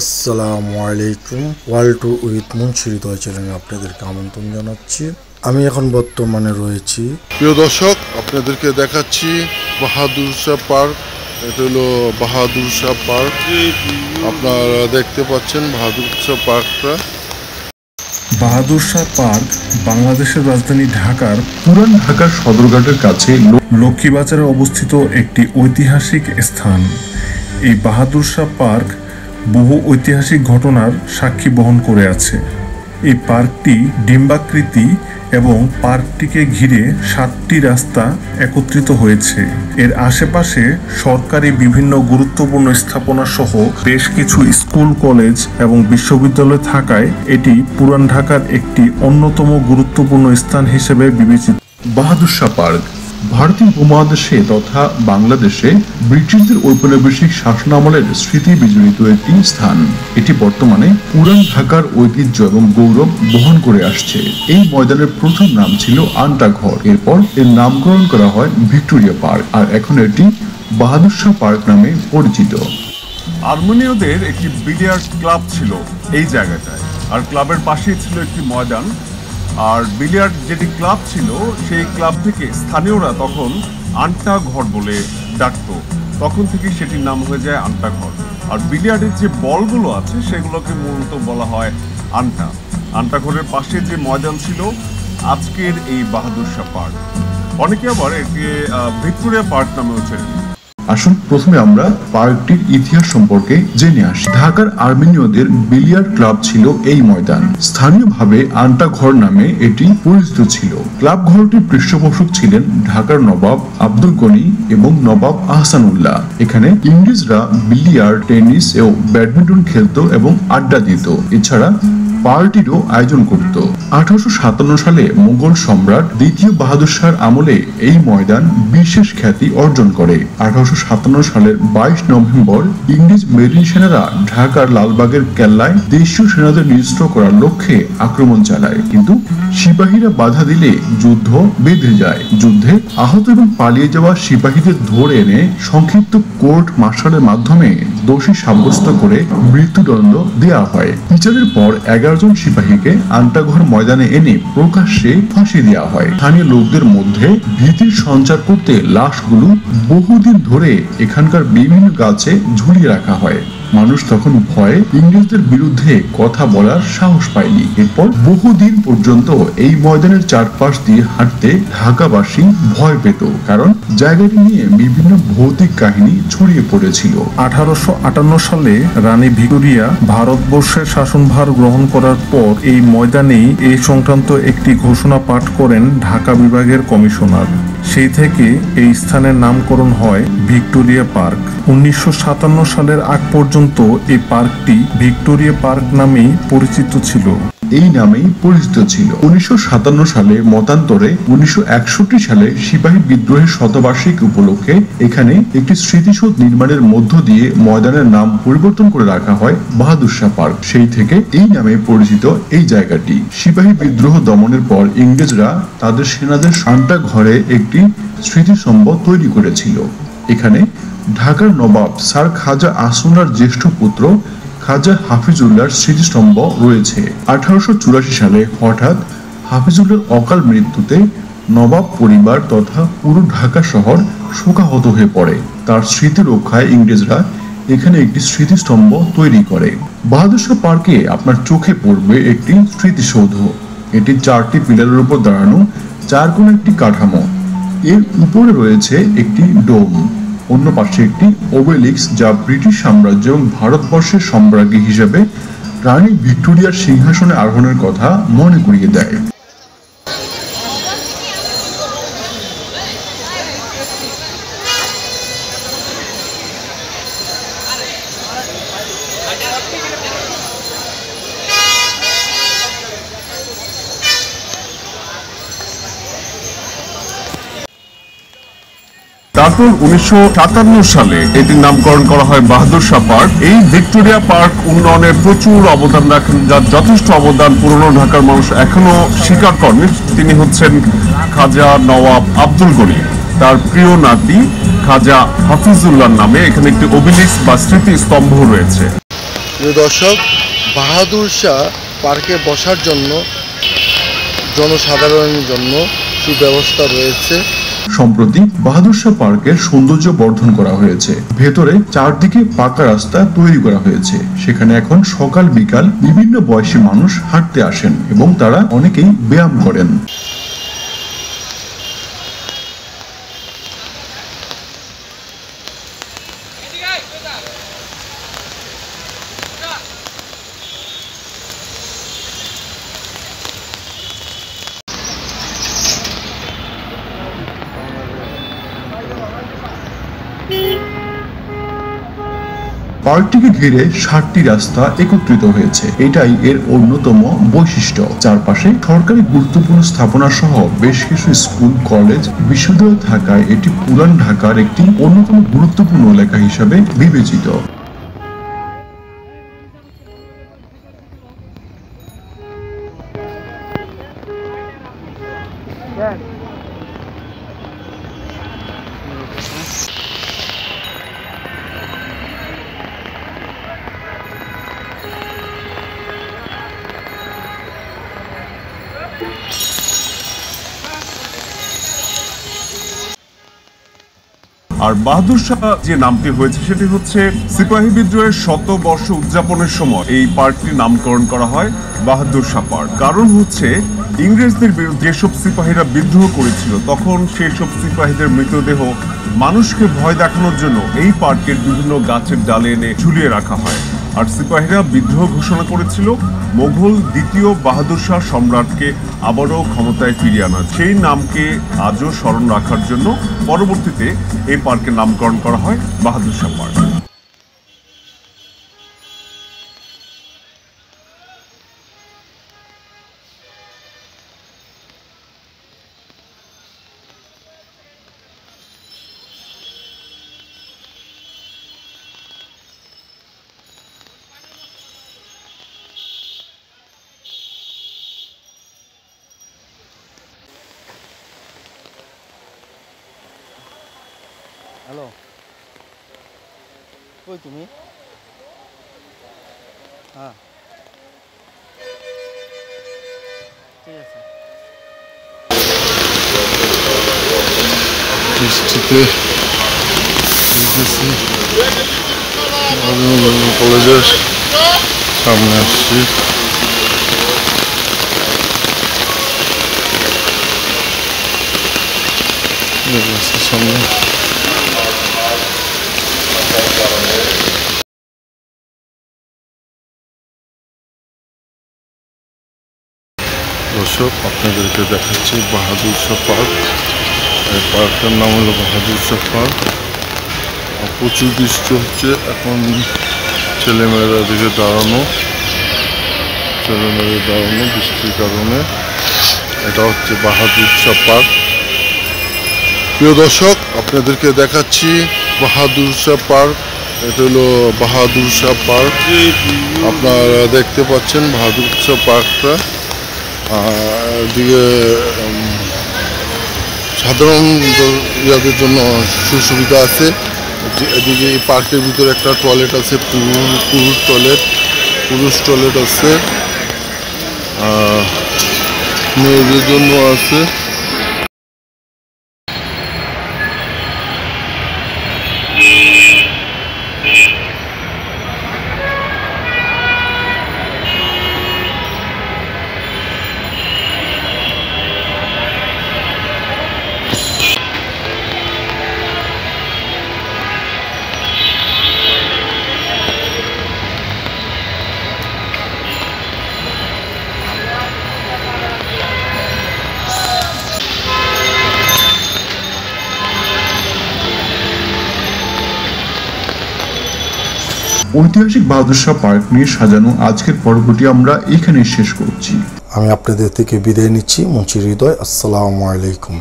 আসসালামু আলাইকুম। World to with Munshi হৃদয় চ্যানেলে আপনাদেরকে আমন্ত্রণ জানাচ্ছি। আমি এখন বর্তমানে রয়েছি। প্রিয় দর্শক, আপনাদেরকে দেখাচ্ছি বাহাদুর শাহ পার্ক। এটা হলো বাহাদুর শাহ পার্ক। আপনারা দেখতে পাচ্ছেন বাহাদুর শাহ পার্কটা। বাহাদুর শাহ পার্ক বাংলাদেশের রাজধানী ঢাকার পুরান ঢাকার সদরঘাটের কাছে লক্ষ্মীবাজারে অবস্থিত একটি ঐতিহাসিক স্থান। এই বাহাদুর শাহ পার্ক বহু ঐতিহাসিক ঘটনার সাক্ষী বহন করে আছে। এই পার্কটি ডিম্বাকৃতি এবং পার্কটিকে ঘিরে 7টি রাস্তা একত্রিত হয়েছে। এর আশেপাশে সরকারি বিভিন্ন গুরুত্বপূর্ণ স্থাপনা সহ বেশ কিছু স্কুল, কলেজ এবং বিশ্ববিদ্যালয় থাকায় এটি পুরান ঢাকার একটি অন্যতম গুরুত্বপূর্ণ স্থান হিসেবে বিবেচিত। বাহাদুর শাহ পার্ক ভারতীয় উপমহাদেশে তথা বাংলাদেশে ব্রিটিশদের ঔপনিবেশিক শাসনামলের স্মৃতি বিজড়িত একটি স্থান। এটি বর্তমানে পুরান ঢাকার ঐতিহ্য এবং গৌরব বহন করে আসছে। এই ময়দানের প্রথম নাম ছিল আন্টাঘর। এরপর এর নামকরণ করা হয় ভিক্টোরিয়া পার্ক, আর এখন এটি বাহাদুর শাহ পার্ক নামে পরিচিত। আর্মেনীয়দের একটি বিলিয়ার্ড ক্লাব ছিল এই জায়গাটায়, আর ক্লাবের পাশেই ছিল একটি ময়দান। আর বিলিয়ার্ড যেটি ক্লাব ছিল সেই ক্লাব থেকে স্থানীয়রা তখন আন্টা ঘর বলে ডাকত। তখন থেকে সেটির নাম হয়ে যায় আন্টা ঘর। আর বিলিয়ার্ডের যে বলগুলো আছে সেগুলোকে মূলত বলা হয় আন্টা। আন্টা ঘরের পাশে যে ময়দান ছিল আজকের এই বাহাদুর শাহ পার্ক। অনেকে আবার একে ভিক্টোরিয়া পার্ক নামেও চেনেন। আসুন প্রথমে আমরা পার্কটির ইতিহাস সম্পর্কে জেনে আসি। ঢাকার আর্মেনীয়দের বিলিয়ার্ড ক্লাব ছিল এই ময়দান। স্থানীয়ভাবে আন্টা ঘর নামে এটি পরিচিত ছিল। ক্লাব ঘরটির পৃষ্ঠপোষক ছিলেন ঢাকার নবাব আব্দুল গনি এবং নবাব আহসানুল্লাহ। এখানে ইংরেজরা বিলিয়ার্ড, টেনিস ও ব্যাডমিন্টন খেলত এবং আড্ডা দিত। এছাড়া পার্টিরও আয়োজন করত। 1857 সালে মুঘল সম্রাট দ্বিতীয় বাহাদুর শাহর আমলে এই ময়দান বিশেষ খ্যাতি অর্জন করে। 1857 সালের 22 নভেম্বর ইংরেজ মেরিন সেনারা ঢাকার লালবাগের কেল্লায় দেশীয় সেনাদের নিরস্ত্র করার লক্ষ্যে আক্রমণ চালায়, কিন্তু সিপাহীরা বাধা দিলে যুদ্ধ বেঁধে যায়। যুদ্ধে আহত এবং পালিয়ে যাওয়া সিপাহীদের ধরে এনে সংক্ষিপ্ত কোর্ট মার্শালের মাধ্যমে দোষী সাব্যস্ত করে মৃত্যুদণ্ড দেওয়া হয়। বিচারের পর 11 জন সিপাহীকে আন্টাঘর ময়দানে এনে প্রকাশ্যে ফাঁসি দেওয়া হয়। স্থানীয় লোকদের মধ্যে ভীতির সঞ্চার করতে লাশগুলো বহুদিন ধরে এখানকার বিভিন্ন গাছে ঝুলিয়ে রাখা হয়। মানুষ তখন ভয়ে ইংরেজদের বিরুদ্ধে কথা বলার সাহস পায়নি। এরপর বহুদিন পর্যন্ত এই ময়দানের চারপাশ দিয়ে হাঁটতে ঢাকাবাসী ভয় পেত, কারণ জায়গাটি নিয়ে বিভিন্ন ভৌতিক কাহিনী ছড়িয়ে পড়েছিল। 1858 সালে রানী ভিক্টোরিয়া ভারতবর্ষের শাসনভার গ্রহণ করার পর এই ময়দানেই এই সংক্রান্ত একটি ঘোষণা পাঠ করেন ঢাকা বিভাগের কমিশনার। সেই থেকে এই স্থানের নামকরণ হয় ভিক্টোরিয়া পার্ক। 1957 সালের আগ পর্যন্ত এই পার্কটি ভিক্টোরিয়া পার্ক নামেই পরিচিত ছিল। এই নামেই পরিচিত ছিল। 1957 সালে মতান্তরে 1961 সালে সিপাহী বিদ্রোহের শতবার্ষিকী উপলক্ষে এখানে একটি স্মৃতিসৌধ নির্মাণের মধ্য দিয়ে ময়দানের নাম পরিবর্তন করে রাখা হয় বাহাদুর শাহ পার্ক। সেই থেকে এই নামে পরিচিত এই জায়গাটি। সিপাহী বিদ্রোহ দমনের পর ইংরেজরা তাদের সেনাদের আন্টা ঘরে একটি স্মৃতিস্তম্ভ তৈরি করেছিল। এখানে ঢাকার নবাব স্যার খাজা আহসানুল্লাহর জ্যেষ্ঠ পুত্র খাজা হাফিজুল্লাহর স্মৃতিস্তম্ভ রয়েছে। 1884 সালে হঠাৎ হাফিজুল্লাহর অকাল মৃত্যুতে নবাব পরিবার তথা পুরো ঢাকা শহর শোকাহত হয়ে পড়ে। তার স্মৃতি রক্ষায় ইংরেজরা এখানে একটি স্মৃতিস্তম্ভ তৈরি করে। বাহাদুর শাহ পার্কে আপনার চোখে পড়বে একটি স্মৃতিসৌধ। এটি 4টি পিলারের উপর দাঁড়ানো 4 কোণ একটি কাঠামো। এর উপরে রয়েছে একটি ডোম, অন্য পাশে একটি ওবেলিক্স, যা ব্রিটিশ সাম্রাজ্য এবং ভারতবর্ষের সম্রাজ্ঞী হিসেবে রানী ভিক্টোরিয়ার সিংহাসনে আরোহণের কথা মনে করিয়ে দেয়। তারপর 1957 সালে এটির নামকরণ করা হয় বাহাদুর শাহ পার্ক। এই ভিক্টোরিয়া পার্ক উন্নয়নের প্রচুর অবদান রাখেন, যার যথেষ্ট অবদান পুরনো ঢাকার মানুষ এখনো স্বীকার করেন। তিনি হচ্ছেন খাজা নওয়াব আব্দুল গনি। তার প্রিয় নাতি খাজা হাফিজুল্লাহর নামে এখানে একটি অবিলিক্স বা স্মৃতি স্তম্ভ রয়েছে। প্রিয় দর্শক, বাহাদুর শাহ পার্কে বসার জন্য জনসাধারণের জন্য সুব্যবস্থা রয়েছে। সম্প্রতি বাহাদুর শাহ পার্কের সৌন্দর্য বর্ধন করা হয়েছে। ভেতরে চারদিকে পাকা রাস্তা তৈরি করা হয়েছে। সেখানে এখন সকাল বিকাল বিভিন্ন বয়সী মানুষ হাঁটতে আসেন এবং তারা অনেকেই ব্যায়াম করেন। পার্কটিকে ঘিরে 7টি রাস্তা একত্রিত হয়েছে। এটাই এর অন্যতম বৈশিষ্ট্য। চারপাশে সরকারি গুরুত্বপূর্ণ স্থাপনা সহ বেশ কিছু স্কুল, কলেজ, বিশ্ববিদ্যালয় থাকায় এটি পুরান ঢাকার একটি অন্যতম গুরুত্বপূর্ণ এলাকা হিসাবে বিবেচিত। আর বাহাদুর শাহ যে নামটি হয়েছে সেটি হচ্ছে সিপাহী বিদ্রোহের 100 উদযাপনের সময় এই পার্কটির নামকরণ করা হয় বাহাদুর শাহ পার্ক। কারণ হচ্ছে ইংরেজদের বিরুদ্ধে যেসব সিপাহীরা বিদ্রোহ করেছিল তখন সেই সব সিপাহীদের মৃতদেহ মানুষকে ভয় দেখানোর জন্য এই পার্কের বিভিন্ন গাছের ডালে এনে ঝুলিয়ে রাখা হয়। আর সিপাহীরা বিদ্রোহ ঘোষণা করেছিল মোগল দ্বিতীয় বাহাদুর শাহ সম্রাটকে আবারও ক্ষমতায় ফিরিয়ে আনা। সেই নামকে আজও স্মরণ রাখার জন্য পরবর্তীতে এই পার্কের নামকরণ করা হয় বাহাদুর শাহ পার্ক। হ্যালো, কই তুমি? হ্যাঁ, ঠিক আছে। বৃষ্টিতে কলেজের সামনে আসছি। সামনে দর্শক, আপনাদেরকে দেখাচ্ছি বাহাদুর শাহ পার্ক। এই পার্কের নাম হলো বাহাদুর শাহ পার্ক। প্রচুর বৃষ্টি হচ্ছে এখন। ছেলেমেয়েরা দিকে দাঁড়ানো বৃষ্টির কারণে। এটা হচ্ছে বাহাদুর শাহ পার্ক। প্রিয় দর্শক, আপনাদেরকে দেখাচ্ছি বাহাদুর শাহ পার্ক। এটা হলো বাহাদুর শাহ পার্ক। আপনারা দেখতে পাচ্ছেন বাহাদুর শাহ পার্কটা। এদিকে সাধারণ ইয়াদের জন্য সুবিধা আছে। এদিকে এই পার্কের ভিতরে একটা টয়লেট আছে, পুরুষ টয়লেট আছে, মেয়েদের জন্য আছে। ঐতিহাসিক বাহাদুর শাহ পার্ক নিয়ে সাজানো আজকের পর্বটি আমরা এখানেই শেষ করছি। আমি আপনাদের থেকে বিদায় নিচ্ছি। মুন্সি হৃদয়। আসসালামু আলাইকুম।